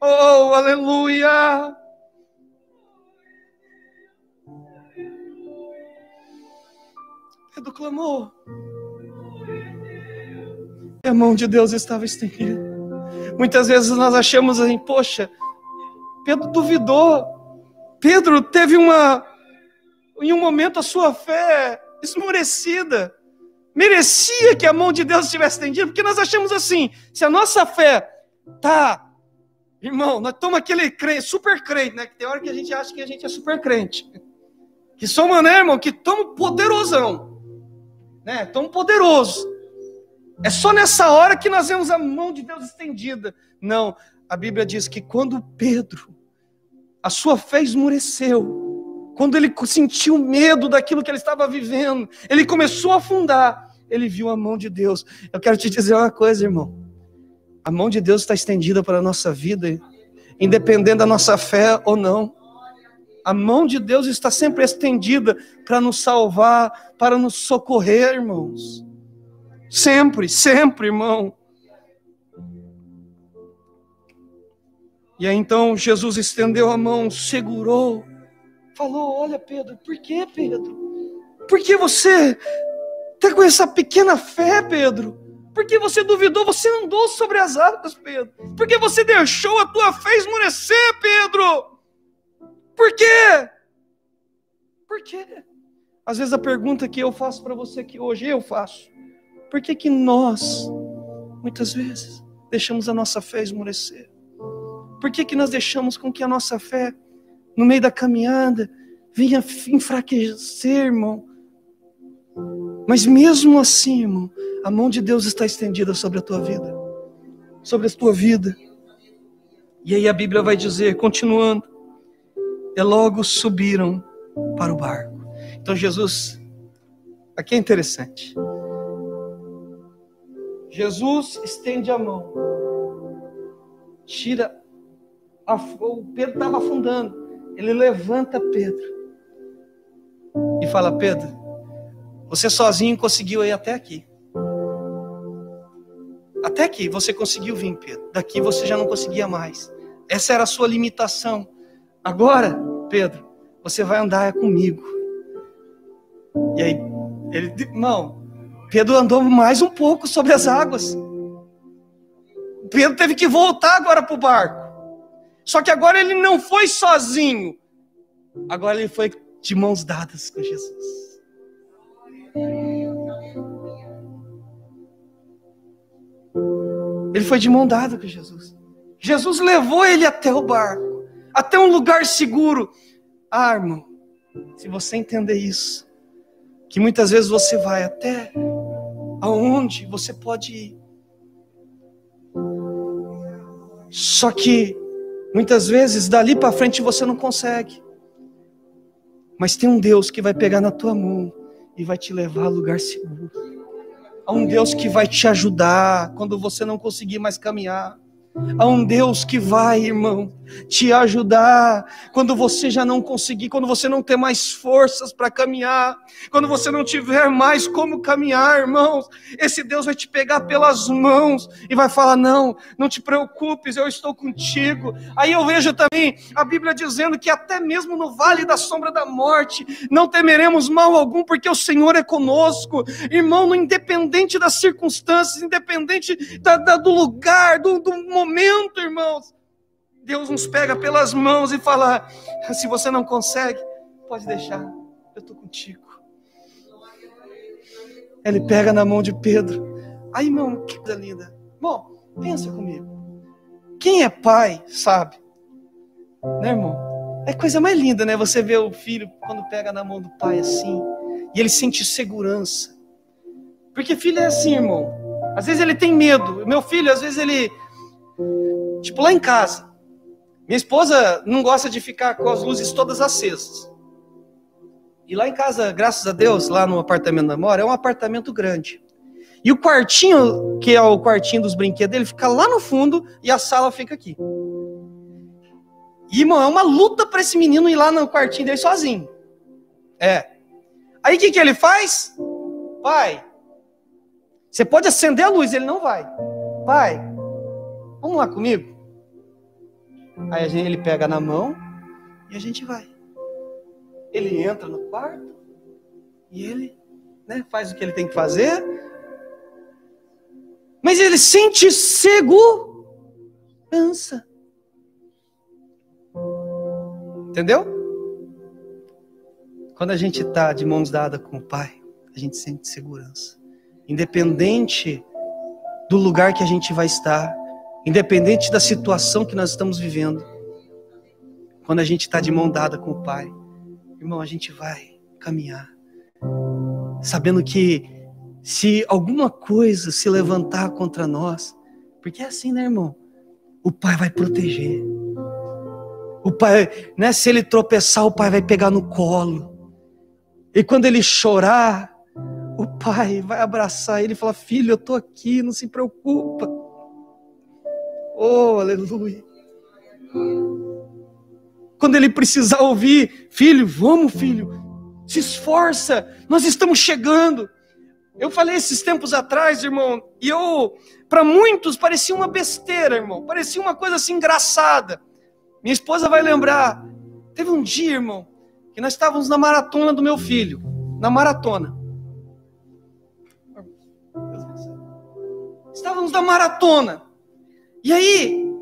Oh, aleluia! Pedro clamou, e a mão de Deus estava estendida. Muitas vezes nós achamos assim, poxa, Pedro duvidou, Pedro teve em um momento a sua fé esmorecida, merecia que a mão de Deus estivesse estendida, porque nós achamos assim, se a nossa fé tá, irmão, nós estamos aquele crente, super crente, né? Que tem hora que a gente acha que a gente é super crente, que somos, né, irmão, que estamos poderosão, né? Estamos poderosos. É só nessa hora que nós vemos a mão de Deus estendida. Não, a Bíblia diz que quando Pedro, a sua fé esmoreceu, quando ele sentiu medo daquilo que ele estava vivendo, ele começou a afundar, ele viu a mão de Deus. Eu quero te dizer uma coisa, irmão. A mão de Deus está estendida para a nossa vida, independente da nossa fé ou não. A mão de Deus está sempre estendida para nos salvar, para nos socorrer, irmãos. Sempre, sempre, irmão. E aí então Jesus estendeu a mão, segurou, falou: olha, Pedro, por que, Pedro? Por que você está com essa pequena fé, Pedro? Por que você duvidou? Você andou sobre as águas, Pedro. Por que você deixou a tua fé esmorecer, Pedro? Por quê? Por quê? Às vezes a pergunta que eu faço para você aqui hoje, eu faço: por que que nós, muitas vezes, deixamos a nossa fé esmorecer? Por que que nós deixamos com que a nossa fé, no meio da caminhada, venha enfraquecer, irmão? Mas mesmo assim, irmão, a mão de Deus está estendida sobre a tua vida, sobre a tua vida. E aí a Bíblia vai dizer, continuando, e logo subiram para o barco. Então Jesus, aqui é interessante, Jesus estende a mão, tira, o Pedro estava afundando, ele levanta Pedro e fala: Pedro, você sozinho conseguiu ir até aqui. Até aqui você conseguiu vir, Pedro. Daqui você já não conseguia mais. Essa era a sua limitação. Agora, Pedro, você vai andar comigo. E aí, Pedro andou mais um pouco sobre as águas. Pedro teve que voltar agora para o barco. Só que agora ele não foi sozinho. Agora ele foi de mãos dadas com Jesus. Ele foi de mão dada com Jesus. Jesus levou ele até o barco, até um lugar seguro. Ah, irmão, se você entender isso, que muitas vezes você vai até aonde você pode ir. Só que muitas vezes dali para frente você não consegue. Mas tem um Deus que vai pegar na tua mão e vai te levar a lugar seguro. Há um Deus que vai te ajudar quando você não conseguir mais caminhar. Há um Deus que vai, irmão, te ajudar quando você já não conseguir, quando você não ter mais forças para caminhar, quando você não tiver mais como caminhar, irmãos. Esse Deus vai te pegar pelas mãos e vai falar: não te preocupes, eu estou contigo. Aí eu vejo também a Bíblia dizendo que até mesmo no vale da sombra da morte não temeremos mal algum, porque o Senhor é conosco. Irmão, independente das circunstâncias, independente do lugar, do momento, irmãos, Deus nos pega pelas mãos e fala: se você não consegue, pode deixar, eu estou contigo. Ele pega na mão de Pedro. Aí, irmão, que coisa linda. Bom, pensa comigo. Quem é pai sabe, né, irmão? É coisa mais linda, né? Você vê o filho quando pega na mão do pai assim, e ele sente segurança. Porque filho é assim, irmão. Às vezes ele tem medo. Meu filho, às vezes ele... Tipo, lá em casa. Minha esposa não gosta de ficar com as luzes todas acesas. E lá em casa, graças a Deus, lá no apartamento da Mora, é um apartamento grande. E o quartinho, que é o quartinho dos brinquedos dele, fica lá no fundo e a sala fica aqui. E, irmão, é uma luta para esse menino ir lá no quartinho dele sozinho. Aí o que ele faz? Pai, você pode acender a luz, ele não vai. Pai, vamos lá comigo? Aí ele pega na mão e a gente vai. Ele entra no quarto e ele, faz o que ele tem que fazer. Mas ele sente segurança. Entendeu? Quando a gente está de mãos dadas com o Pai, a gente sente segurança. Independente do lugar que a gente vai estar, independente da situação que nós estamos vivendo, quando a gente está de mão dada com o Pai, irmão, a gente vai caminhar, sabendo que se alguma coisa se levantar contra nós, porque é assim, né, irmão? O Pai vai proteger. O Pai, se ele tropeçar, o Pai vai pegar no colo. E quando ele chorar, o Pai vai abraçar ele e falar: filho, eu estou aqui, não se preocupa. Oh, aleluia. Quando ele precisar ouvir: filho, vamos, filho, se esforça, nós estamos chegando. Eu falei esses tempos atrás, irmão, e para muitos parecia uma besteira, irmão, parecia uma coisa assim engraçada. Minha esposa vai lembrar, teve um dia, irmão, que nós estávamos na maratona do meu filho, na maratona. Estávamos na maratona. E aí,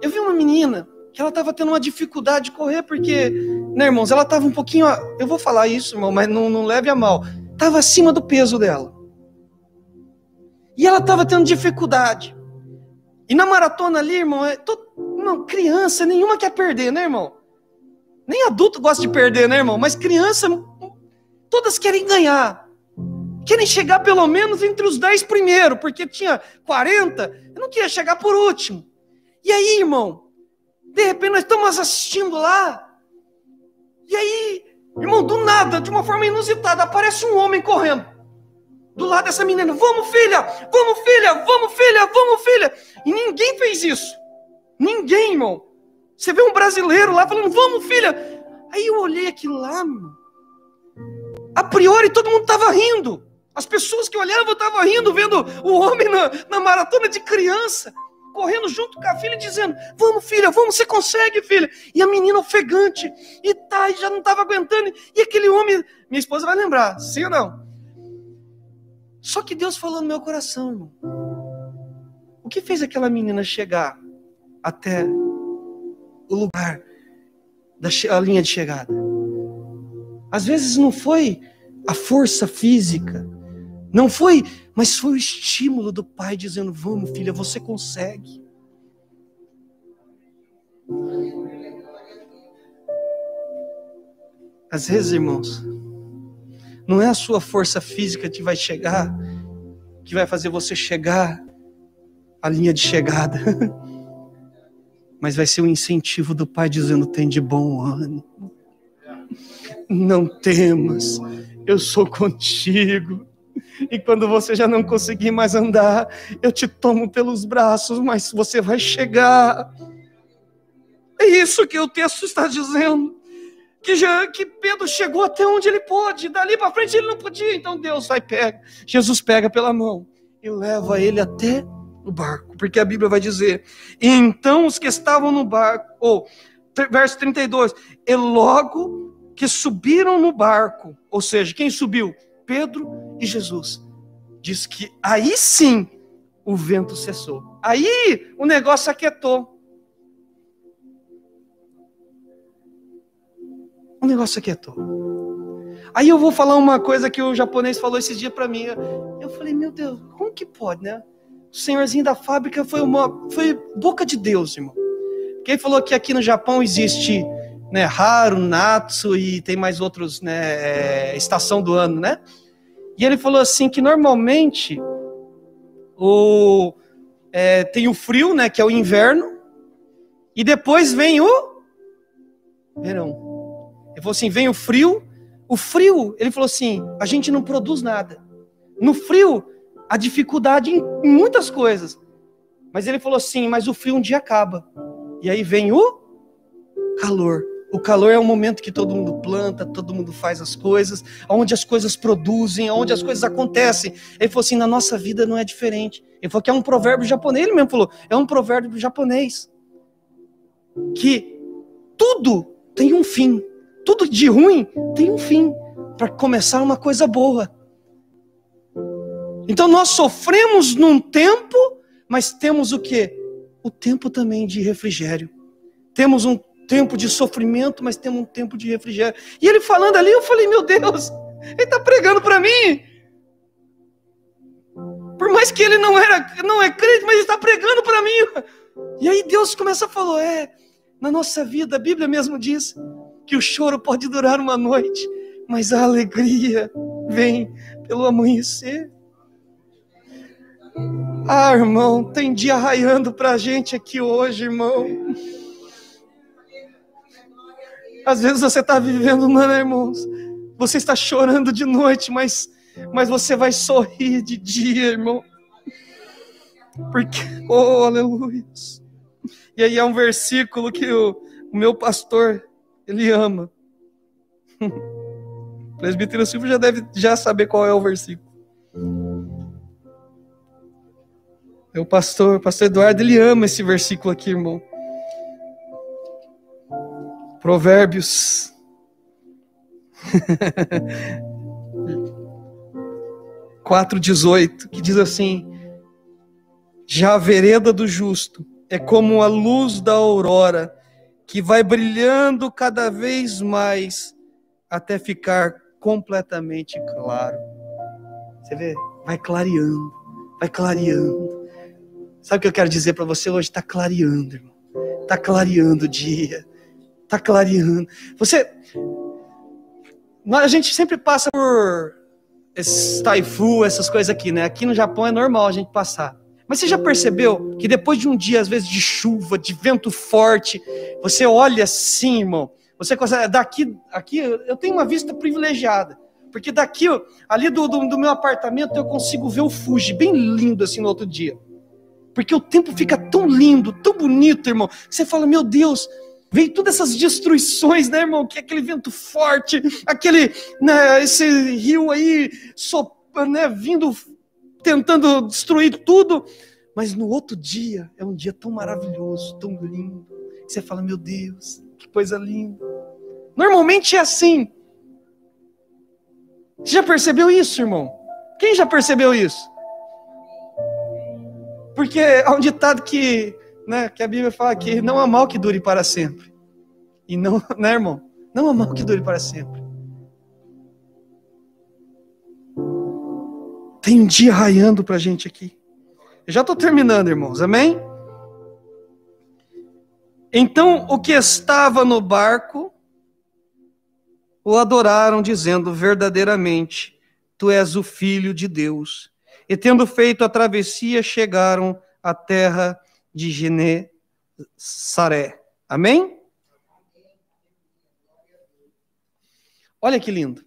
eu vi uma menina que ela estava tendo uma dificuldade de correr, porque, irmãos, ela estava um pouquinho, eu vou falar isso, irmão, mas não leve a mal, estava acima do peso dela. E ela estava tendo dificuldade. E na maratona ali, irmão, criança nenhuma quer perder, né, irmão? Nem adulto gosta de perder, né, irmão? Mas criança, todas querem ganhar. Querem chegar pelo menos entre os 10 primeiros, porque tinha 40, eu não queria chegar por último. E aí, irmão, de repente nós estamos assistindo lá, e aí, irmão, do nada, de uma forma inusitada, aparece um homem correndo do lado dessa menina: vamos, filha, vamos, filha, vamos, filha, vamos, filha. E ninguém fez isso. Ninguém, irmão. Você vê um brasileiro lá falando: vamos, filha. Aí eu olhei aquilo lá, meu. A priori todo mundo estava rindo. As pessoas que olhavam estavam rindo, vendo o homem na maratona de criança, correndo junto com a filha, dizendo: vamos, filha, vamos, você consegue, filha. E a menina ofegante, e já não estava aguentando. E aquele homem, minha esposa vai lembrar, sim ou não? Só que Deus falou no meu coração, irmão. O que fez aquela menina chegar até o lugar, a linha de chegada? Às vezes não foi a força física, não foi, mas foi o estímulo do Pai dizendo: vamos, filha, você consegue. Às vezes, irmãos, não é a sua força física que vai chegar, que vai fazer você chegar à linha de chegada, mas vai ser um incentivo do Pai dizendo: tem de bom ânimo, não temas, eu sou contigo. E quando você já não conseguir mais andar, eu te tomo pelos braços, mas você vai chegar. É isso que o texto está dizendo. Que Pedro chegou até onde ele pôde, dali para frente ele não podia, então Deus Jesus pega pela mão e leva ele até o barco, porque a Bíblia vai dizer: e então os que estavam no barco, verso 32, e logo que subiram no barco, ou seja, quem subiu? Pedro e Jesus. Diz que aí sim o vento cessou, aí o negócio aquietou. O negócio aquietou. Aí eu vou falar uma coisa que o japonês falou esse dia para mim. Eu falei: meu Deus, como que pode, né? O senhorzinho da fábrica foi boca de Deus, irmão. Porque ele falou que aqui no Japão existe né, Haru, Natsu e tem mais outros, né, estação do ano, né? E ele falou assim que normalmente tem o frio, né, que é o inverno, e depois vem o verão. Ele falou assim, vem o frio, ele falou assim, a gente não produz nada. No frio, a dificuldade em muitas coisas. Mas ele falou assim, mas o frio um dia acaba. E aí vem o calor. O calor é o momento que todo mundo planta, todo mundo faz as coisas, onde as coisas produzem, onde as coisas acontecem. Ele falou assim, na nossa vida não é diferente. Ele falou que é um provérbio japonês, ele mesmo falou, é um provérbio japonês. Que tudo tem um fim. Tudo de ruim tem um fim. Para começar uma coisa boa. Então nós sofremos num tempo, mas temos o quê? O tempo também de refrigério. Temos um tempo de sofrimento, mas temos um tempo de refrigério. E ele falando ali, eu falei, meu Deus, ele está pregando para mim. Por mais que ele não é crente, mas ele está pregando para mim. E aí Deus começa a falar, na nossa vida, a Bíblia mesmo diz que o choro pode durar uma noite, mas a alegria vem pelo amanhecer. Ah, irmão, tem dia raiando pra gente aqui hoje, irmão. Às vezes você está vivendo, né, irmãos? Você está chorando de noite, mas você vai sorrir de dia, irmão. Porque, oh, aleluia. E aí é um versículo que o meu pastor, ele ama. O presbítero Silvio já deve saber qual é o versículo. O pastor Eduardo, ele ama esse versículo aqui, irmão. Provérbios 4:18, que diz assim: já a vereda do justo é como a luz da aurora, que vai brilhando cada vez mais até ficar completamente claro. Você vê? Vai clareando, vai clareando. Sabe o que eu quero dizer para você hoje? Está clareando, irmão. Está clareando o dia. Está clareando. A gente sempre passa por esses taifu, essas coisas aqui, né? Aqui no Japão é normal a gente passar. Mas você já percebeu que depois de um dia, às vezes, de chuva, de vento forte, você olha assim, irmão, você consegue, aqui eu tenho uma vista privilegiada, porque daqui, ali do meu apartamento, eu consigo ver o Fuji, bem lindo assim no outro dia. Porque o tempo fica tão lindo, tão bonito, irmão, que você fala, meu Deus, veio todas essas destruições, né, irmão? Que é aquele vento forte, esse rio aí, vindo, tentando destruir tudo. Mas no outro dia, é um dia tão maravilhoso, tão lindo, que você fala, meu Deus, que coisa linda. Normalmente é assim. Você já percebeu isso, irmão? Quem já percebeu isso? Porque há um ditado que a Bíblia fala que não há mal que dure para sempre. E não, né, irmão? Não há mal que dure para sempre. Tem um dia raiando para a gente aqui. Eu já estou terminando, irmãos. Amém? Então, o que estava no barco o adoraram, dizendo, verdadeiramente, tu és o Filho de Deus. E tendo feito a travessia, chegaram à terra de Genesaré. Amém? Olha que lindo.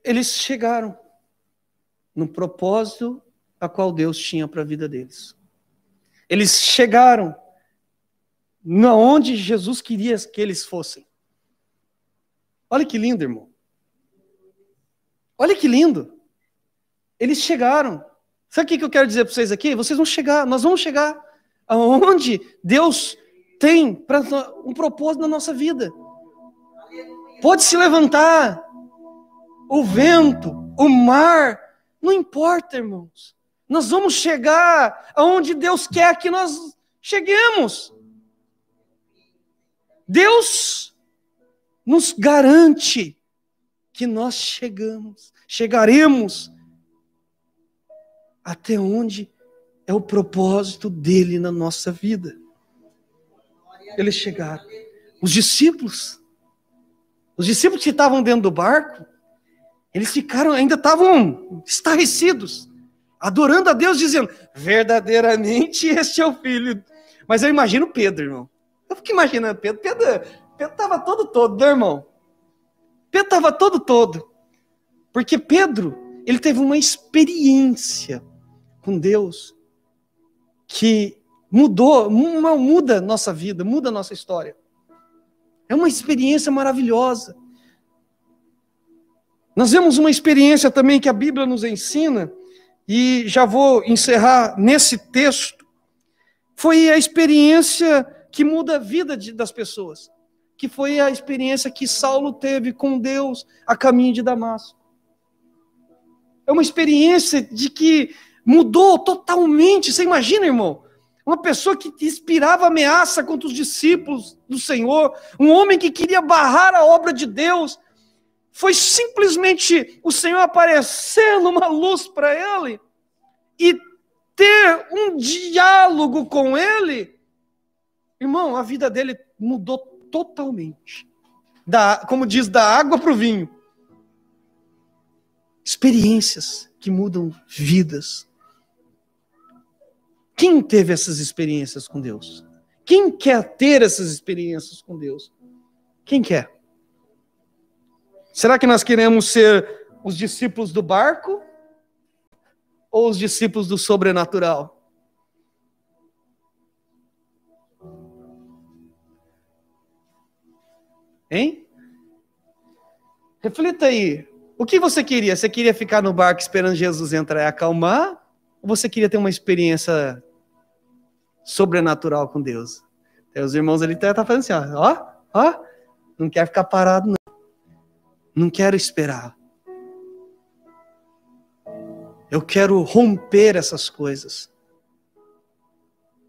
Eles chegaram no propósito a qual Deus tinha para a vida deles. Eles chegaram onde Jesus queria que eles fossem. Olha que lindo, irmão. Olha que lindo. Eles chegaram. Sabe o que eu quero dizer para vocês aqui? Vocês vão chegar, nós vamos chegar aonde Deus tem um propósito na nossa vida. Pode se levantar o vento, o mar, não importa, irmãos. Nós vamos chegar aonde Deus quer que nós cheguemos. Deus nos garante que nós chegaremos até onde é o propósito dele na nossa vida. Eles chegaram. Os discípulos que estavam dentro do barco, eles ficaram, ainda estavam estarrecidos, adorando a Deus, dizendo, verdadeiramente este é o Filho. Mas eu imagino Pedro, irmão. Eu fico imaginando Pedro. Pedro estava todo, né, irmão? Pedro estava todo. Porque Pedro, ele teve uma experiência com Deus que muda nossa vida, muda nossa história. É uma experiência maravilhosa. Nós vemos uma experiência também que a Bíblia nos ensina, e já vou encerrar nesse texto, foi a experiência que muda a vida das pessoas, que foi a experiência que Saulo teve com Deus a caminho de Damasco. É uma experiência de que mudou totalmente. Você imagina, irmão? Uma pessoa que inspirava ameaça contra os discípulos do Senhor, um homem que queria barrar a obra de Deus, foi simplesmente o Senhor aparecer numa luz para ele e ter um diálogo com ele. Irmão, a vida dele mudou totalmente. Como diz, da água para o vinho. Experiências que mudam vidas. Quem teve essas experiências com Deus? Quem quer ter essas experiências com Deus? Quem quer? Será que nós queremos ser os discípulos do barco ou os discípulos do sobrenatural? Hein? Reflita aí. O que você queria? Você queria ficar no barco esperando Jesus entrar e acalmar? Ou você queria ter uma experiência sobrenatural com Deus? Os irmãos ali estão fazendo assim, ó, não quer ficar parado, não. Não quero esperar. Eu quero romper essas coisas.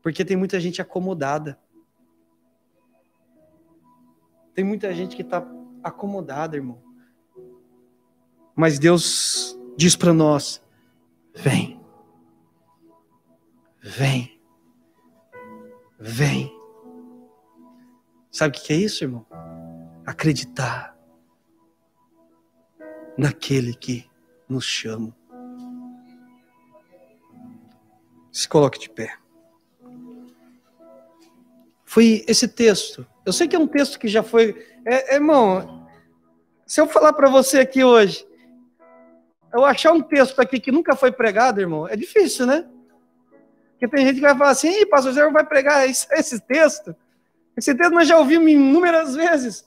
Porque tem muita gente acomodada. Tem muita gente que está acomodada, irmão. Mas Deus diz para nós, vem. Vem. Vem. Sabe o que é isso, irmão? Acreditar naquele que nos chama. Se coloque de pé. Foi esse texto. Eu sei que é um texto que já foi... irmão, se eu falar para você aqui hoje, eu achar um texto aqui que nunca foi pregado, irmão, é difícil, né? Porque tem gente que vai falar assim, Ih, pastor, você vai pregar esse texto? Esse texto nós já ouvimos inúmeras vezes.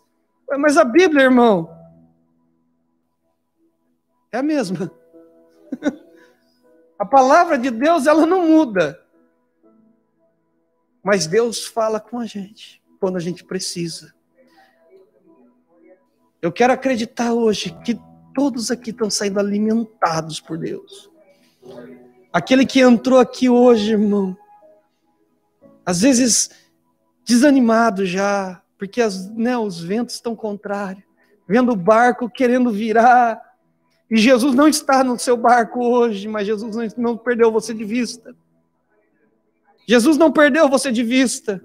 Mas a Bíblia, irmão, é a mesma. A palavra de Deus, ela não muda. Mas Deus fala com a gente quando a gente precisa. Eu quero acreditar hoje que todos aqui estão saindo alimentados por Deus. Aquele que entrou aqui hoje, irmão, às vezes desanimado já, porque os ventos estão contrários, vendo o barco querendo virar, e Jesus não está no seu barco hoje, mas Jesus não perdeu você de vista. Jesus não perdeu você de vista.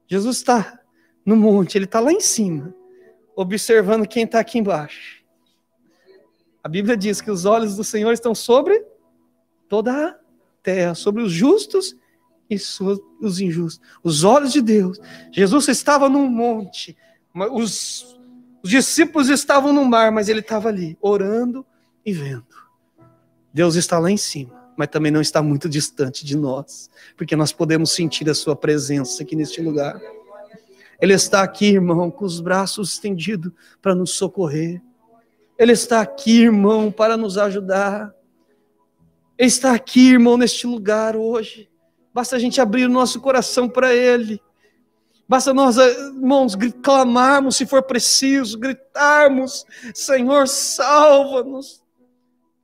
Jesus está no monte, ele está lá em cima, observando quem está aqui embaixo. A Bíblia diz que os olhos do Senhor estão sobre toda a terra, sobre os justos e os injustos. Os olhos de Deus. Jesus estava num monte, os discípulos estavam no mar, mas ele estava ali, orando e vendo. Deus está lá em cima, mas também não está muito distante de nós, porque nós podemos sentir a sua presença aqui neste lugar. Ele está aqui, irmão, com os braços estendidos para nos socorrer. Ele está aqui, irmão, para nos ajudar. Ele está aqui, irmão, neste lugar hoje. Basta a gente abrir o nosso coração para Ele. Basta nós, irmãos, clamarmos se for preciso, gritarmos, Senhor, salva-nos.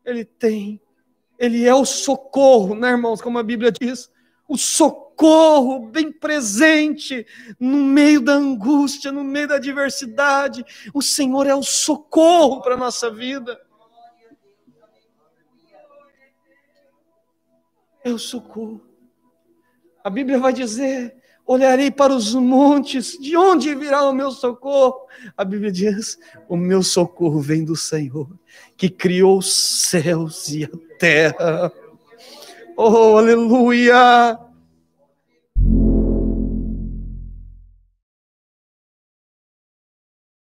Ele é o socorro, né, irmãos, como a Bíblia diz, o socorro bem presente no meio da angústia, no meio da adversidade. O Senhor é o socorro para a nossa vida. É o socorro. A Bíblia vai dizer, Olharei para os montes, de onde virá o meu socorro? A Bíblia diz, o meu socorro vem do Senhor, que criou os céus e a terra. Oh, aleluia!